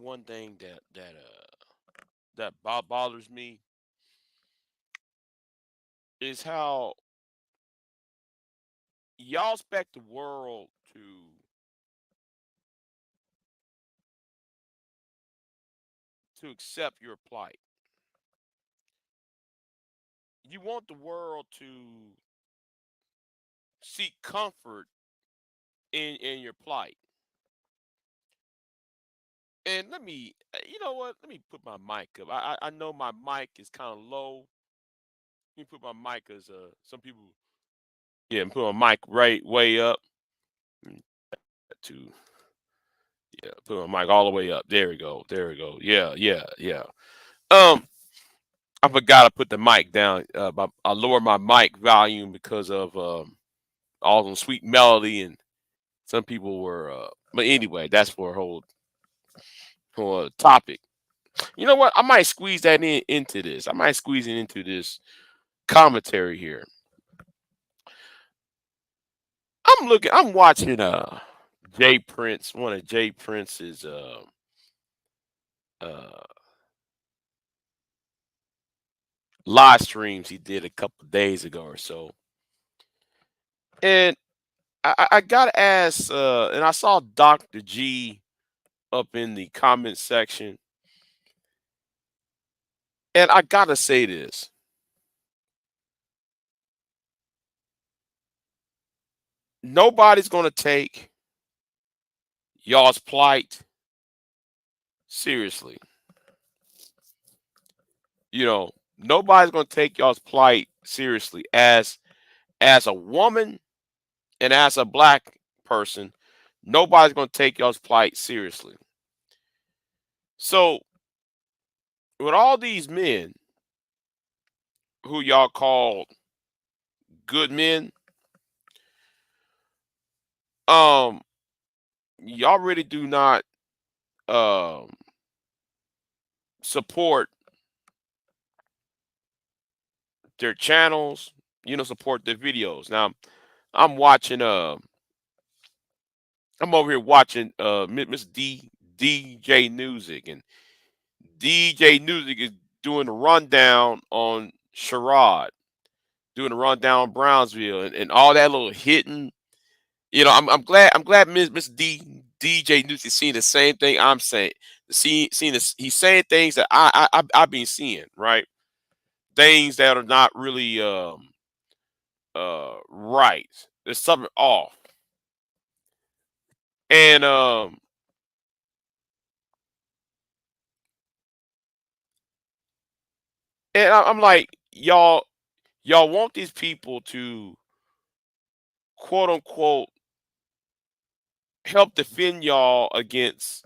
One thing that bothers me is how y'all expect the world to accept your plight. You want the world to seek comfort in your plight. And you know what? Let me put my mic up. I know my mic is kind of low. Let me put my mic as some people. Yeah, put my mic right way up. Mm, To Yeah, put my mic all the way up. There we go. There we go. Yeah, yeah, yeah. Um, I forgot to put the mic down. I lowered my mic volume because of all the sweet melody, and some people were. But anyway, that's for a whole topic. You know what? I might squeeze that into this. I might squeeze it into this commentary here. I'm watching Jay Prince, one of Jay Prince's uh live streams he did a couple days ago or so. And I gotta ask, and I saw Dr. G up in the comment section, and I gotta say this. Nobody's gonna take y'all's plight seriously. Nobody's gonna take y'all's plight seriously as a woman and as a black person. Nobody's gonna take y'all's plight seriously. So with all these men who y'all call good men, um, y'all really do not um support their channels, support their videos. Now, I'm watching I'm over here watching Miss DJ Music, and DJ Music is doing a rundown on Sherrod, doing a rundown on Brownsville, and all that little hitting. I'm glad DJ Music is seeing the same thing I'm saying. Seeing this, he's saying things that I've been seeing, right? Things that are not really right. There's something off. And I'm like, y'all want these people to quote unquote help defend y'all against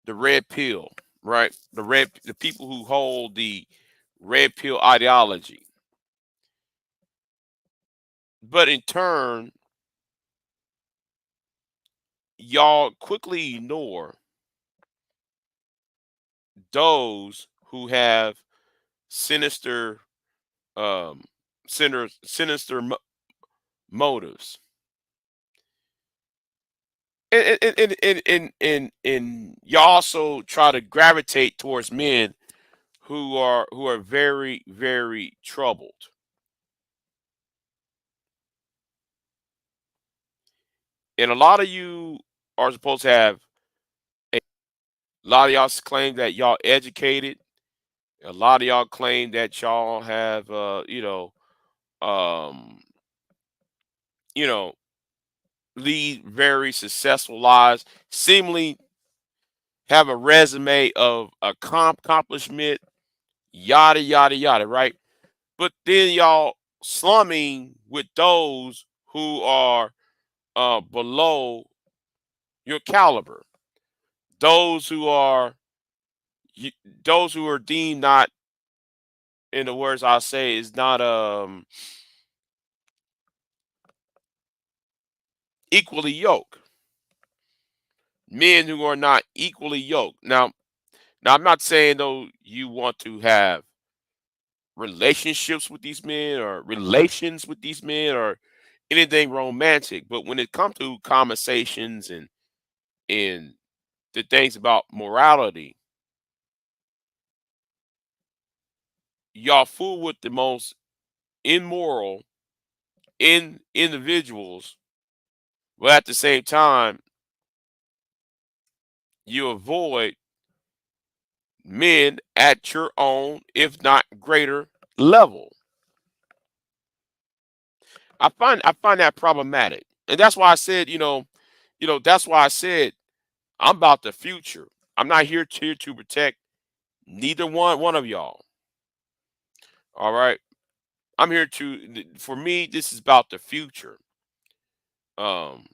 the red pill, right? The people who hold the red pill ideology. But in turn, y'all quickly ignore those who have sinister um sinister motives. And you also try to gravitate towards men who are very, very troubled. And a lot of you are supposed to have a lot of y'all claim that y'all educated. A lot of y'all claim that y'all have um you know lead very successful lives, seemingly have a resume of accomplishment, yada yada yada, right? But then y'all slumming with those who are below your caliber, those who are y- those who are deemed not, in the words I say, is not equally yoked. Men who are not equally yoked. Now I'm not saying though you want to have relationships with these men or relations with these men or anything romantic, but when it comes to conversations and the things about morality, y'all fool with the most immoral individuals, but at the same time, you avoid men at your own, if not greater, level. I find that problematic, and that's why I said, that's why I said I'm about the future. I'm not here to protect neither one of y'all. All right, I'm here to. For me, this is about the future. Um,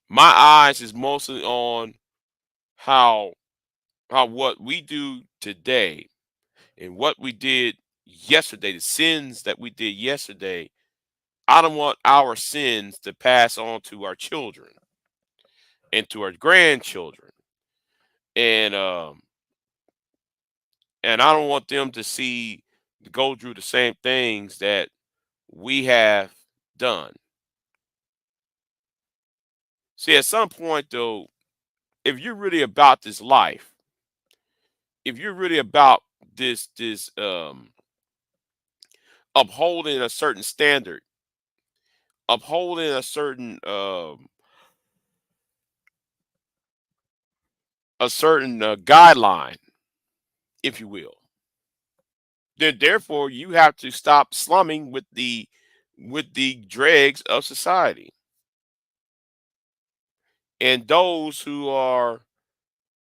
my eyes is mostly on how what we do today and what we did yesterday, the sins that we did yesterday. I don't want our sins to pass on to our children and to our grandchildren. And I don't want them to go through the same things that we have done. See, at some point though, if you're really about this life, if you're really about this upholding a certain standard, upholding a certain guideline, if you will, then therefore you have to stop slumming with the dregs of society and those who are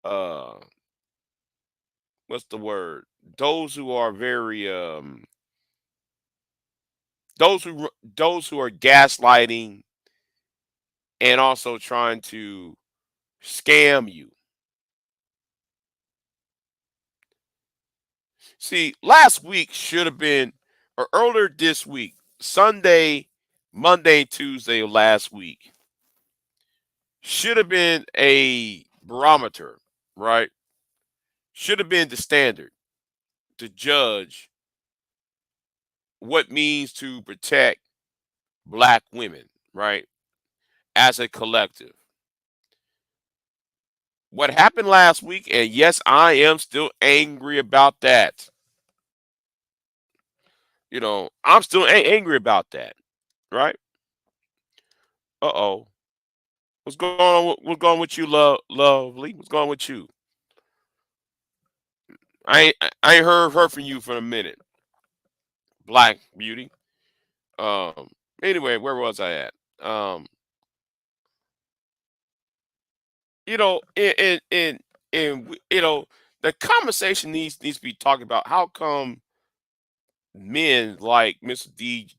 uh what's the word, those who are very those who are gaslighting and also trying to scam you. See, last week should have been, or earlier this week, Sunday, Monday, Tuesday of last week should have been a barometer, right? Should have been the standard to judge what means to protect black women, right? As a collective. What happened last week, and yes, I am still angry about that. I'm still angry about that, right? Uh-oh. What's going on? What's going on with you, lovely? What's going on with you? I ain't heard from you for a minute, Black Beauty. Um. Anyway, where was I at? Um. And the conversation needs to be talked about. How come men like Mr.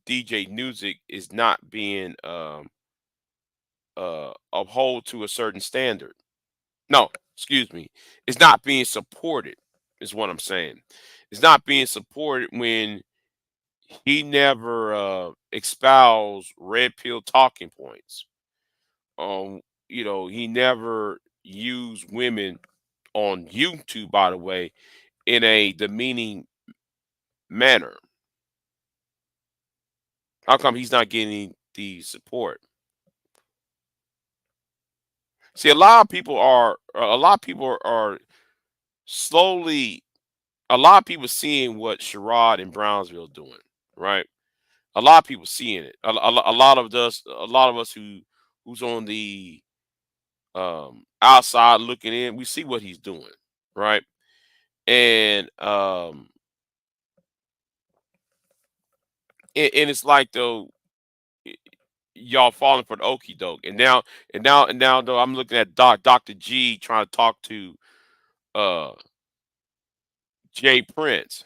DJ Music is not being uphold to a certain standard? No, excuse me. It's not being supported, is what I'm saying. It's not being supported when he never espoused red pill talking points. He never used women on YouTube, by the way, in a demeaning manner. How come he's not getting the support? See, a lot of people are slowly, a lot of people seeing what Sherrod and Brownsville doing, right? A lot of people seeing it. A lot of us who's on the outside looking in, we see what he's doing, right? And and it's like though, y- y'all falling for the okey doke. And now though, I'm looking at Dr. G trying to talk to uh Jay Prince.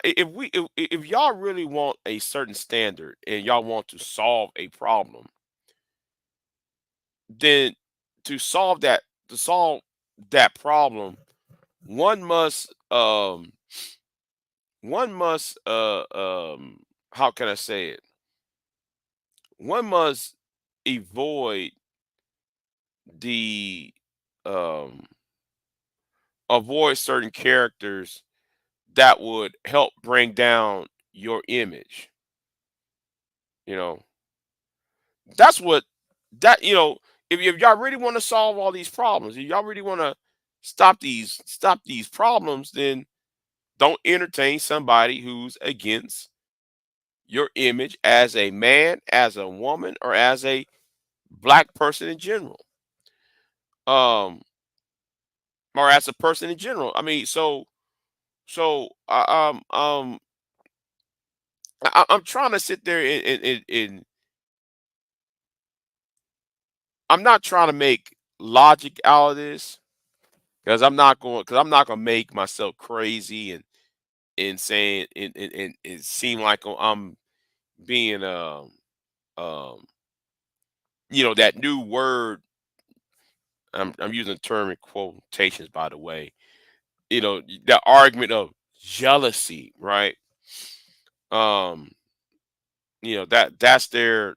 If y'all really want a certain standard and y'all want to solve a problem, then to solve that to solve that problem, one must one must how can I say it? One must avoid the um avoid certain characters that would help bring down your image, you know. That's what that if y'all really want to solve all these problems, if y'all really want to stop these problems, then don't entertain somebody who's against your image as a man, as a woman, or as a black person in general, um, or as a person in general. I mean, I'm trying to sit there and I'm not trying to make logic out of this because I'm not gonna make myself crazy and saying and it seem like I'm being um that new word. I'm using the term in quotations, by the way. The argument of jealousy, right? Um, that's their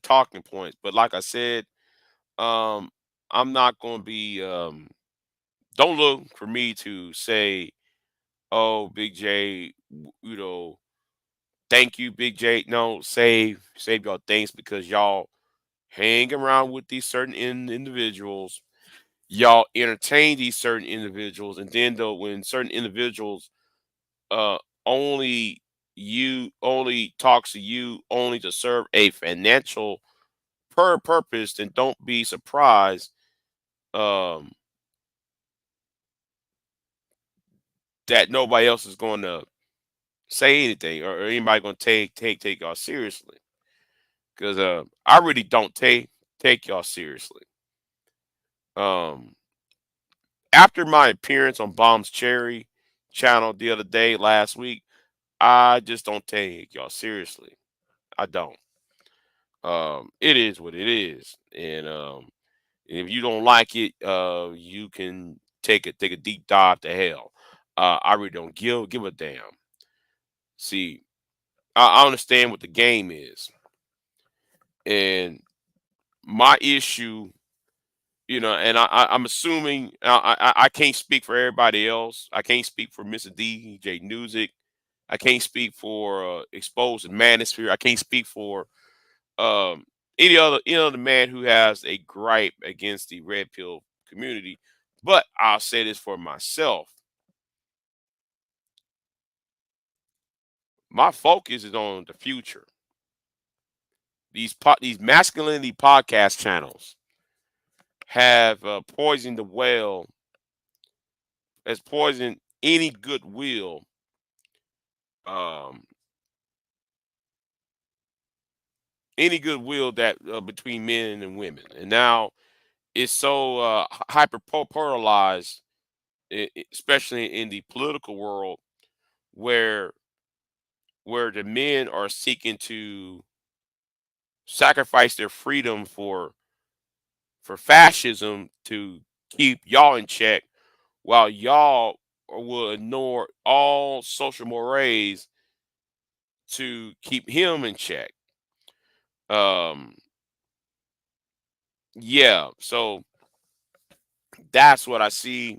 talking points. But like I said, um, I'm not going to be. Don't look for me to say, "Oh, Big J, thank you, Big J." No, save y'all thanks because y'all hang around with these certain individuals. Y'all entertain these certain individuals, and then though when certain individuals uh only only talks to you only to serve a financial purpose, then don't be surprised um that nobody else is going to say anything, or anybody going to take y'all seriously, because I really don't take y'all seriously. um After my appearance on Bomb's Cherry channel the other day last week, I just don't take y'all seriously. I don't. It is what it is, and if you don't like it, you can take a deep dive to hell. I really don't give a damn. See, I understand what the game is, and my issue, and I'm assuming I can't speak for everybody else. I can't speak for Mr. DJ Music. I can't speak for Exposed and Manosphere. I can't speak for um, any other man who has a gripe against the red pill community. But I'll say this for myself: my focus is on the future. These masculinity podcast channels have poisoned the well, has poisoned any goodwill, um, that between men and women, and now it's so hyper polarized, especially in the political world, where the men are seeking to sacrifice their freedom for fascism to keep y'all in check, while y'all will ignore all social mores to keep him in check. Um, yeah, so that's what I see,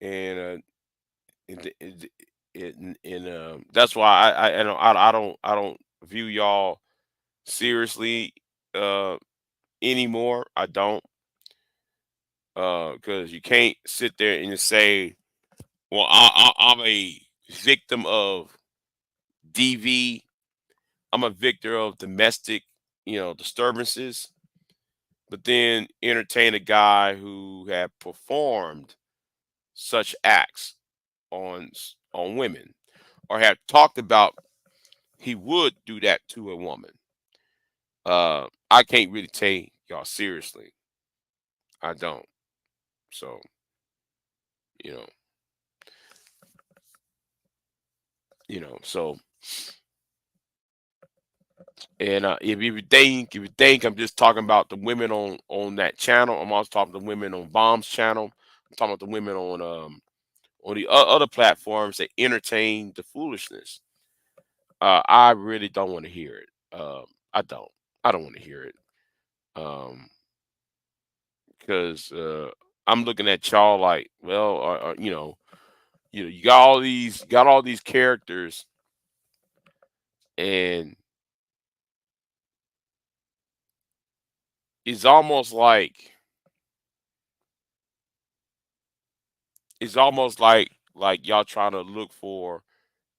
and that's why I don't view y'all seriously uh anymore. I don't, because you can't sit there and just say, "Well, I'm a victim of DV. I'm a victim of domestic, disturbances," but then entertain a guy who had performed such acts on women, or have talked about he would do that to a woman. I can't really take y'all seriously. I don't. So, you know, so, and if you think I'm just talking about the women on that channel, I'm also talking to women on Bomb's channel. I'm talking about the women on the other platforms that entertain the foolishness. I really don't want to hear it. I don't. I don't want to hear it. Um, because I'm looking at y'all like, well, you got all these characters, and it's almost like it's almost like y'all trying to look for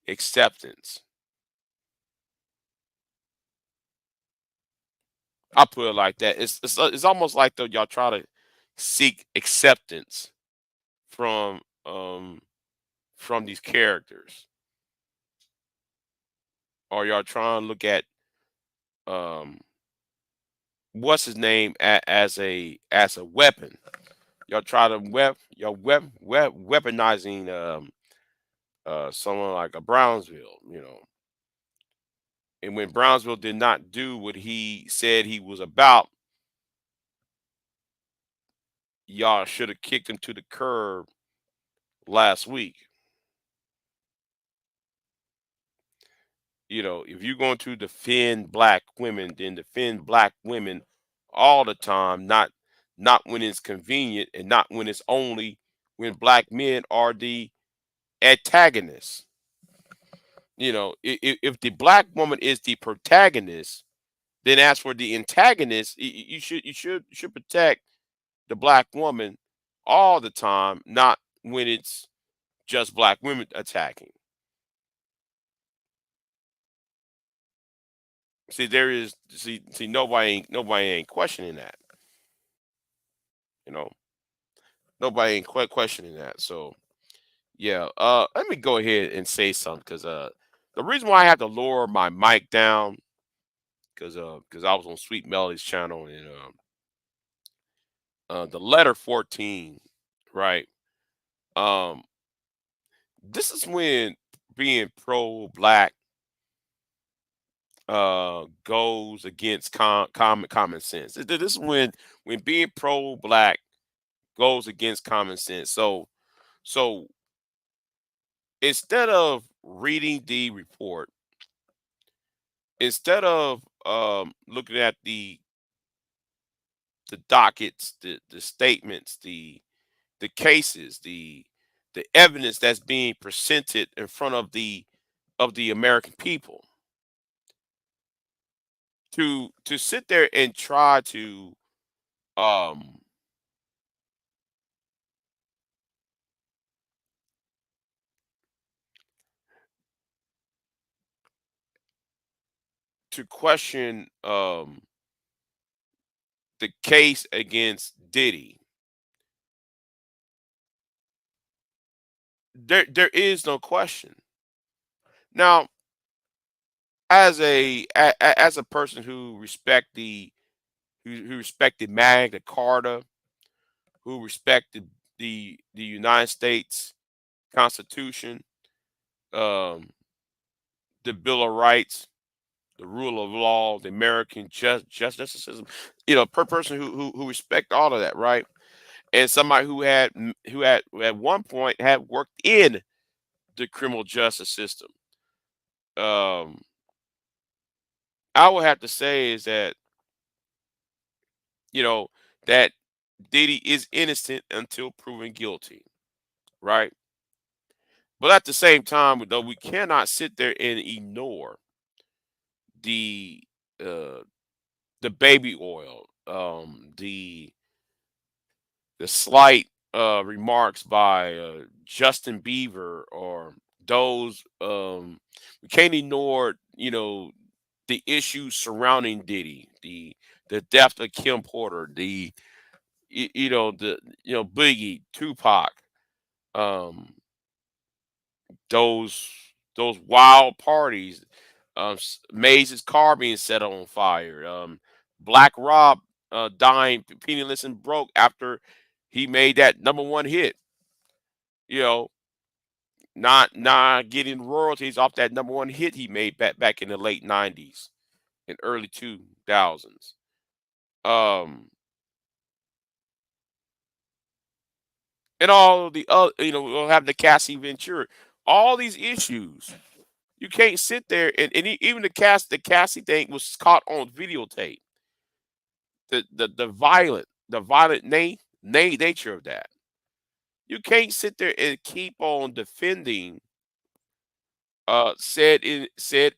acceptance. I put it like that. It's almost like though y'all try to seek acceptance from from these characters, or y'all trying to look at um what's his name as a weapon. Y'all try to weaponizing someone like a Brownsville, you know. And when Brownsville did not do what he said he was about, y'all should have kicked him to the curb last week. You know, if you're going to defend black women, then defend black women all the time, not when it's convenient and not when it's only when black men are the antagonists. You know, if the black woman is the protagonist, then as for the antagonist, you should protect the black woman all the time, not when it's just black women attacking. See, there is see nobody ain't questioning that. You know, nobody ain't questioning that. So yeah, let me go ahead and say something because the reason why I had to lower my mic down because I was on Sweet Melody's channel and the letter 14, right? Um, this is when being pro black goes against common sense. This is when being pro black goes against common sense. So instead of reading the report, instead of looking at the dockets, the statements, the cases, the evidence that's being presented in front of the American people, to sit there and try um to question the case against Diddy. There is no question. Now, as a person who who respected Magna Carta, who respected the United States Constitution, um, the Bill of Rights, the rule of law, the American justice system, you know, per person who respect all of that, right? And somebody who at one point had worked in the criminal justice system. Um, I would have to say is that you know that Diddy is innocent until proven guilty, right? But at the same time, though, we cannot sit there and ignore the uh, the baby oil, the slight remarks by Justin Bieber or those. We can't ignore, you know, the issues surrounding Diddy, the death of Kim Porter, you know Biggie, Tupac, um, those those wild parties, Maze's car being set on fire, Black Rob dying penniless and broke after he made that number one hit. You know, not getting royalties off that number one hit he made back in the late '90s and early 2000s. Um, and all of the other, you know, we'll have the Cassie Ventura, all these issues. You can't sit there even the Cassie thing was caught on videotape. The violent nature of that. You can't sit there and keep on defending said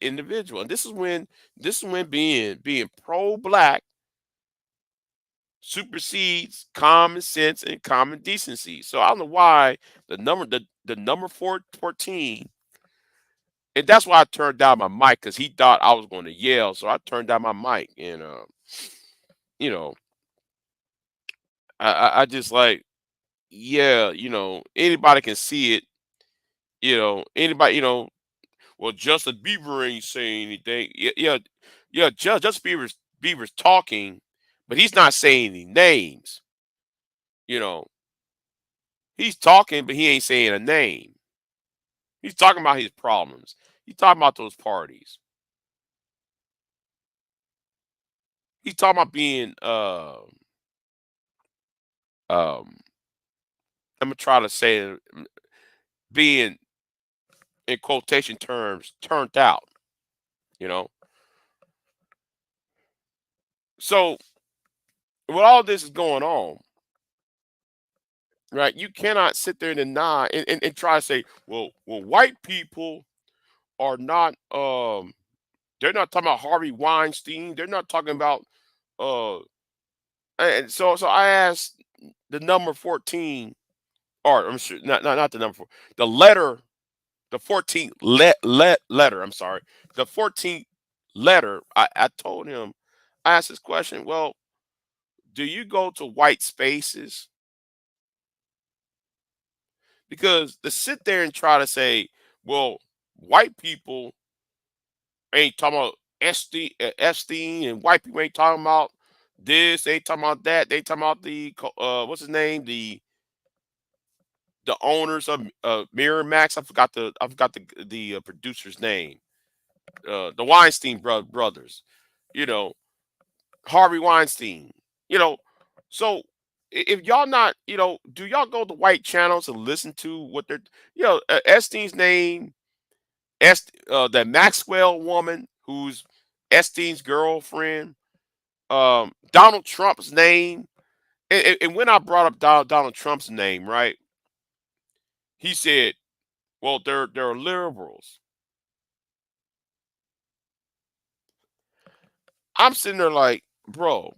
individual. And this is when being pro black supersedes common sense and common decency. So I don't know why the number 14, and that's why I turned down my mic because he thought I was going to yell. So I turned down my mic, and you know, I just like, yeah, anybody can see it. Anybody, well, Justin Bieber ain't saying anything. Yeah, yeah, yeah. Justin Bieber's talking, but he's not saying any names. You know, he's talking, but he ain't saying a name. He's talking about his problems. He's talking about those parties. He's talking about being um I'm gonna try to say it, being in quotation terms turned out, you know. So with all this is going on, right? You cannot sit there and deny and try to say, well, white people are not they're not talking about Harvey Weinstein. They're not talking about uh and so I asked the number 14, or I'm sure not the number 4, the letter, the 14th letter, I'm sorry. The 14th letter, I told him, I asked this question, well, do you go to white spaces? Because to sit there and try to say, well, white people ain't talking about Epstein, and white people ain't talking about this, they ain't talking about that, they talking about what's his name, the owners of Mirror Max. I forgot the producer's name. The Weinstein brothers. You know, Harvey Weinstein. You know, so if y'all not, do y'all go to white channels and listen to what they're, Epstein's name, that Maxwell woman who's Epstein's girlfriend, Donald Trump's name, and when I brought up Donald Trump's name, right, he said, well, they're liberals. I'm sitting there like, bro,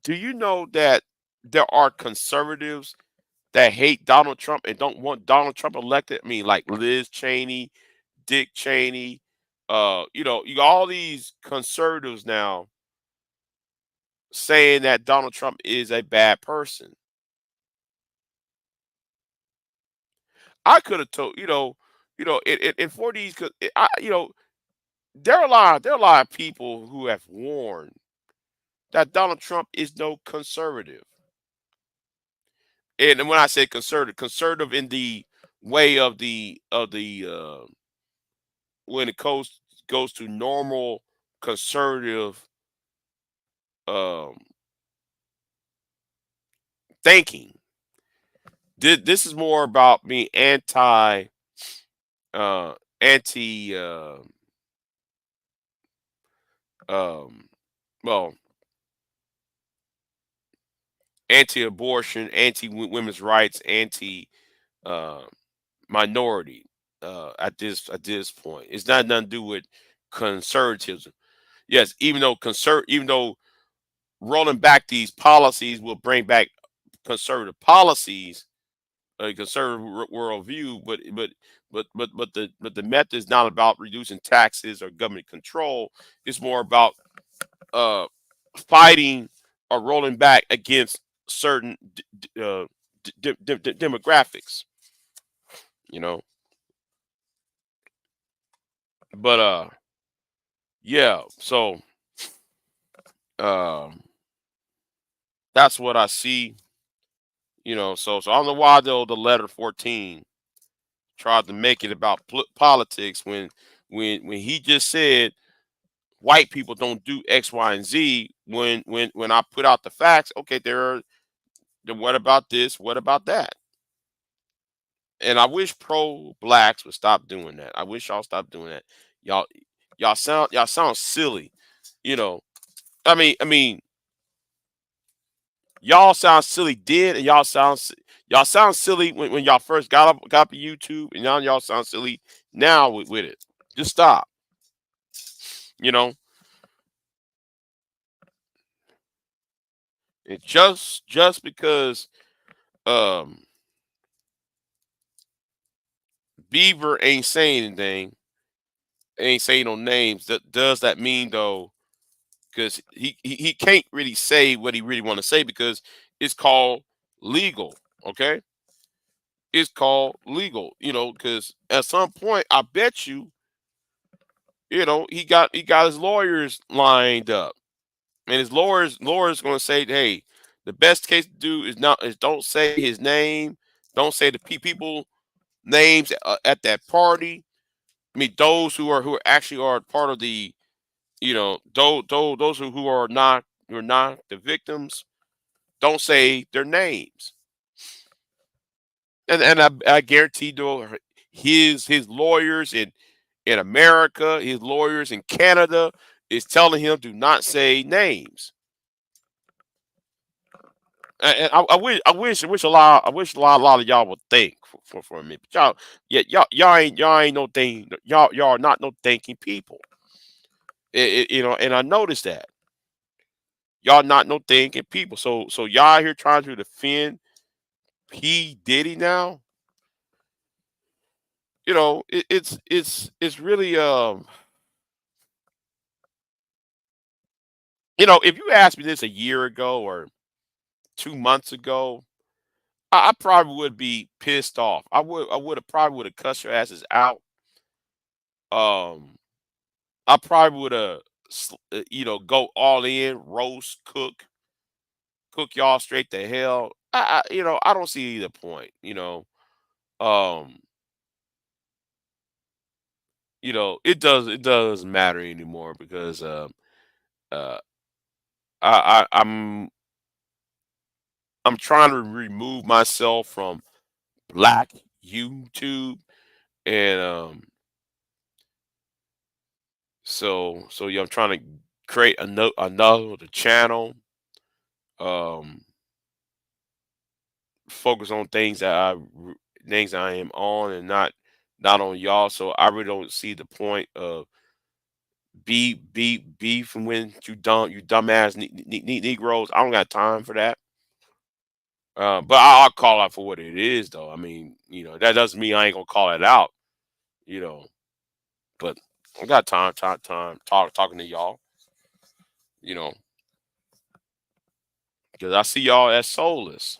do you know that there are conservatives that hate Donald Trump and don't want Donald Trump elected? I mean, like Liz Cheney, Dick Cheney, you got all these conservatives now saying that Donald Trump is a bad person. I could have told, and for these, cause there are a lot of people who have warned that Donald Trump is no conservative. And when I say conservative in the way of the when it goes to normal conservative um thinking. This is more about being uh anti um well, anti-abortion, anti-women's rights, anti uh minority at this point. It's not nothing to do with conservatism. Yes, even though rolling back these policies will bring back conservative policies, a conservative worldview, but the method is not about reducing taxes or government control. It's more about uh, fighting or rolling back against certain demographics. You know, but yeah. So um, that's what I see. So I don't know why though the letter 14 tried to make it about politics when he just said white people don't do X, Y, and Z. When I put out the facts, okay, then what about this? What about that? And I wish pro blacks would stop doing that. I wish y'all stop doing that. Y'all y'all sound silly. You know, I mean, y'all sound silly then, and y'all sound silly when y'all first got up YouTube, and now y'all sound silly now with it. Just stop. You know, And just because um Beaver ain't saying anything, ain't saying no names, does that mean though? Because he can't really say what he really want to say because it's called legal. Okay, it's called legal. Because at some point, I bet you, he got his lawyers lined up, and his lawyers going to say, hey, the best case to do is don't say his name, don't say the people names at that party. I mean, those who are actually are part of the, those who are not the victims. Don't say their names, and I guarantee though his lawyers in America, his lawyers in Canada is telling him do not say names. And I wish a lot of y'all would think for a minute. But y'all ain't no thing. Y'all are not no thinking people. And I noticed that y'all not no thinking people. So y'all here trying to defend P Diddy now. It's really if you asked me this a year ago or 2 months ago, I probably would be pissed off. I would have probably would have cussed your asses out. Um, I probably would have, go all in, roast, cook y'all straight to hell. I don't see either point. Um, it does matter anymore because uh, I'm trying to remove myself from Black YouTube, and yeah, I'm trying to create another channel. Um, focus on things I am on and not on y'all. So I really don't see the point of beefing when you dumbass Negroes. I don't got time for that. But I'll call out for what it is, though. I mean, that doesn't mean I ain't gonna call it out. You know, but I got time talking to y'all. You know, because I see y'all as soulless.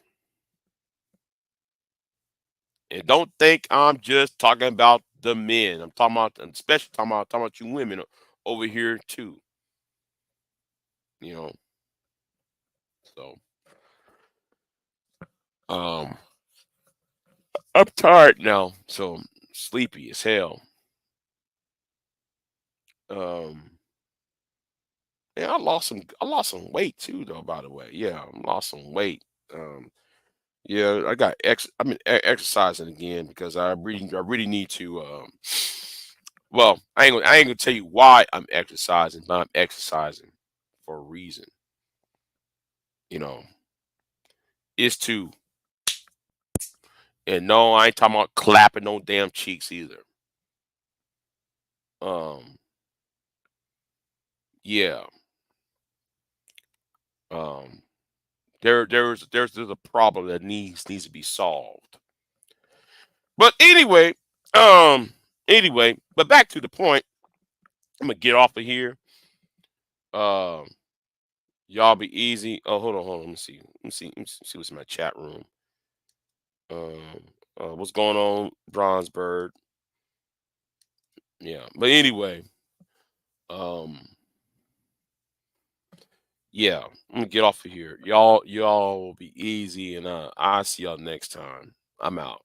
And don't think I'm just talking about the men. I'm talking about, especially talking about you women over here too. You know, so um, I'm tired now, so sleepy as hell. Um, and I lost some weight too, though. By the way, yeah, I lost some weight. Um, yeah, I've been exercising again because I really need to. Well, I ain't gonna tell you why I'm exercising, but I'm exercising for a reason. You know, it's to and no, I ain't talking about clapping no damn cheeks either. Um, yeah. Um, there's a problem that needs to be solved. But but back to the point. I'm gonna get off of here. Um, y'all be easy. Oh, hold on. Let me see what's in my chat room. Um, what's going on, Bronzebird? Yeah, but anyway, um, yeah, I'm gonna get off of here. Y'all will be easy, and I'll see y'all next time. I'm out.